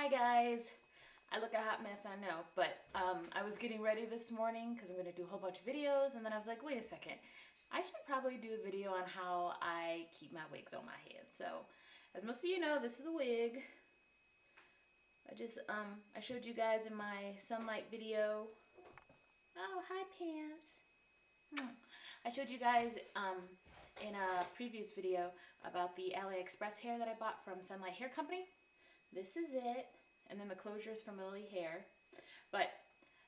Hi guys! I look a hot mess, I know, but I was getting ready this morning because I'm going to do a whole bunch of videos, and then I was like, wait a second, I should probably do a video on how I keep my wigs on my head. So, as most of you know, this is a wig. I showed you guys in my sunlight video. Oh, hi pants! I showed you guys in a previous video about the AliExpress hair that I bought from Sunlight Hair Company. This is it, and then the closure is from Lily Hair. But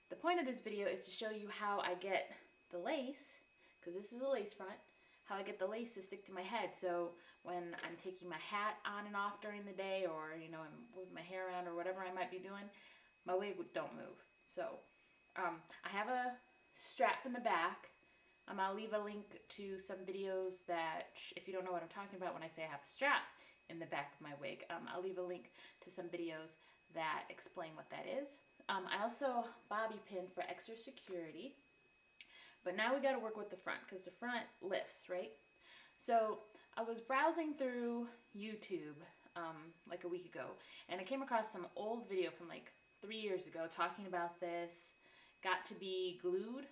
the point of this video is to show you how I get the lace, because this is a lace front, how I get the lace to stick to my head. So when I'm taking my hat on and off during the day, or I'm moving my hair around or whatever I might be doing, my wig don't move. So I have a strap in the back. I'll leave a link to some videos that, if you don't know what I'm talking about when I say I have a strap in the back of my wig, I'll leave a link to some videos that explain what that is. I also bobby pin for extra security. But now we got to work with the front, because the front lifts, right? So I was browsing through YouTube like a week ago, and I came across some old video from like 3 years ago talking about this. Got to be glued,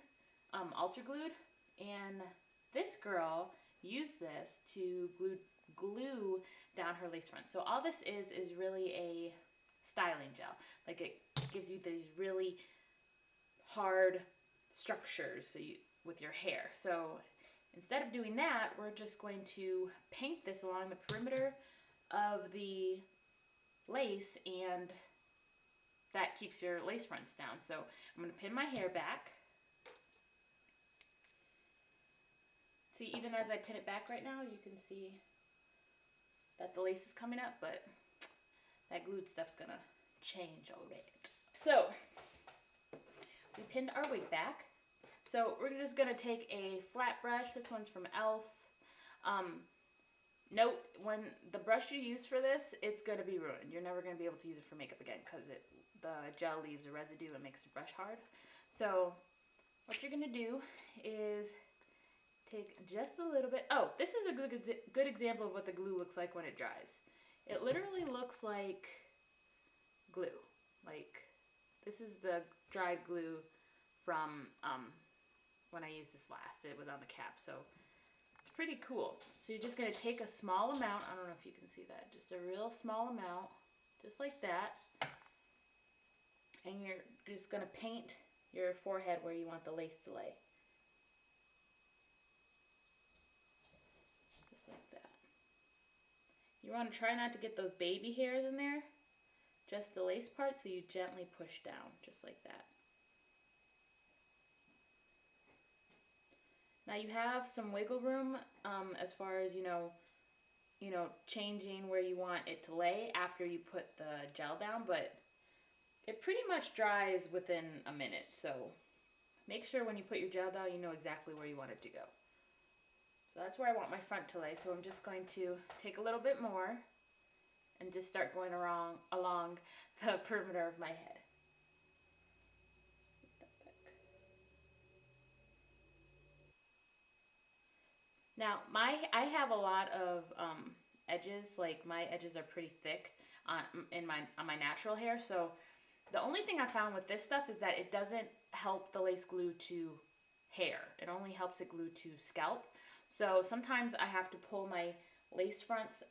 ultra glued, and this girl used this to glue down her lace front. So all this is really a styling gel. Like, it gives you these really hard structures with your hair. So instead of doing that, we're just going to paint this along the perimeter of the lace, and that keeps your lace fronts down. So I'm going to pin my hair back. See, even as I pin it back right now, you can see that the lace is coming up, but that glued stuff's gonna change already. So we pinned our wig back. So we're just gonna take a flat brush. This one's from e.l.f. Note, when the brush you use for this, it's gonna be ruined. You're never gonna be able to use it for makeup again, because the gel leaves a residue and makes the brush hard. So what you're gonna do is take just a little bit. Oh, this is a good example of what the glue looks like when it dries. It literally looks like glue. Like, this is the dried glue from when I used this last. It was on the cap, so it's pretty cool. So you're just going to take a small amount. I don't know if you can see that. Just a real small amount, just like that. And you're just going to paint your forehead where you want the lace to lay. Just like that. You want to try not to get those baby hairs in there, just the lace part, so you gently push down, just like that. Now you have some wiggle room as far as, changing where you want it to lay after you put the gel down, but it pretty much dries within a minute, so make sure when you put your gel down, you know exactly where you want it to go. So that's where I want my front to lay. So I'm just going to take a little bit more and just start going along the perimeter of my head. Now I have a lot of edges. Like, my edges are pretty thick on my natural hair. So the only thing I found with this stuff is that it doesn't help the lace glue to hair. It only helps it glue to scalp. So sometimes I have to pull my lace fronts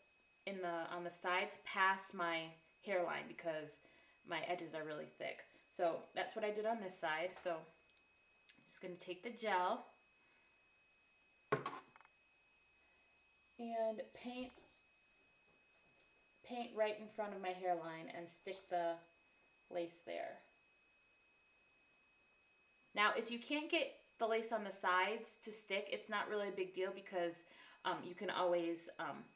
on the sides past my hairline because my edges are really thick. So that's what I did on this side. So I'm just going to take the gel and paint right in front of my hairline and stick the lace there. Now, if you can't get the lace on the sides to stick, it's not really a big deal, because you can always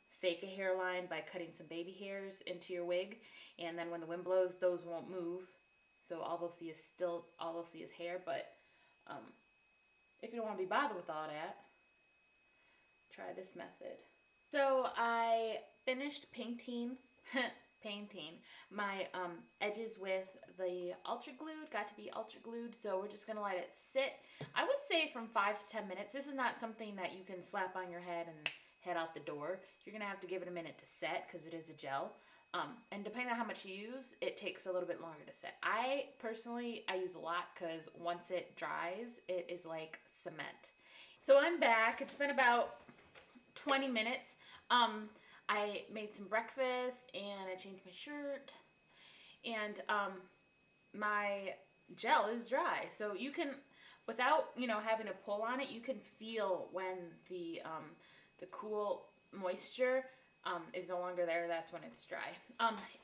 fake a hairline by cutting some baby hairs into your wig, and then when the wind blows, those won't move. So all they'll see is hair. But if you don't want to be bothered with all that, try this method. So I finished painting my edges with the ultra glued. Got to be ultra glued, so we're just gonna let it sit. I would say from 5 to 10 minutes. This is not something that you can slap on your head and head out the door. You're gonna have to give it a minute to set, because it is a gel. And depending on how much you use, it takes a little bit longer to set. I personally use a lot because once it dries, it is like cement. So I'm back. It's been about 20 minutes. I made some breakfast and I changed my shirt, and my gel is dry. So you can, without having to pull on it, you can feel when the cool moisture is no longer there. That's when it's dry.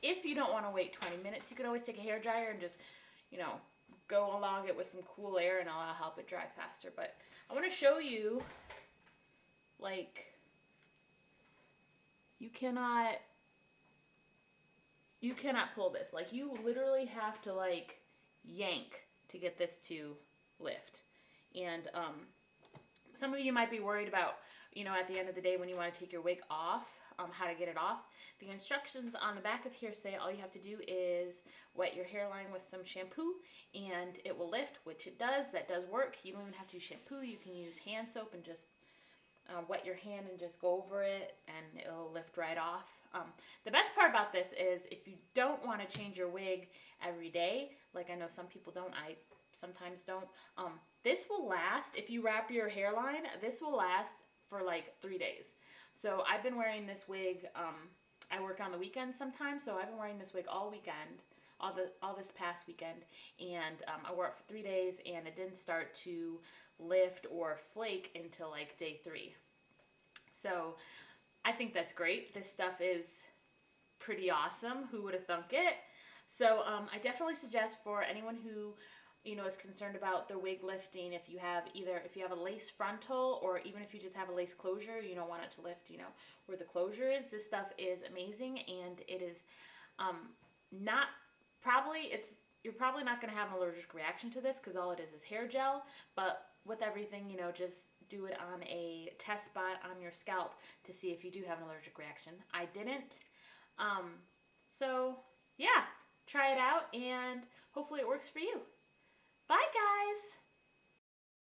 If you don't want to wait 20 minutes, you could always take a hair dryer and just go along it with some cool air, and I'll help it dry faster. But I want to show you, like, you cannot pull this. Like, you literally have to like yank to get this to lift. And some of you might be worried about, at the end of the day when you want to take your wig off, how to get it off. The instructions on the back of here say all you have to do is wet your hairline with some shampoo and it will lift, which it does. That does work. You don't even have to use shampoo. You can use hand soap and just wet your hand and just go over it and it'll lift right off. The best part about this is if you don't want to change your wig every day, like I know some people don't, I sometimes don't, this will last. If you wrap your hairline, this will last for like 3 days. So I've been wearing this wig, I work on the weekends sometimes, so I've been wearing this wig all weekend, all this past weekend, and I wore it for 3 days and it didn't start to lift or flake until like day 3. So I think that's great. This stuff is pretty awesome. Who would have thunk it? So I definitely suggest for anyone who is concerned about their wig lifting, if you have a lace frontal, or even if you just have a lace closure, you don't want it to lift where the closure is, this stuff is amazing. And it is you're probably not going to have an allergic reaction to this because all it is hair gel. But with everything, just do it on a test spot on your scalp to see if you do have an allergic reaction. I didn't. So yeah, try it out and hopefully it works for you. Bye guys!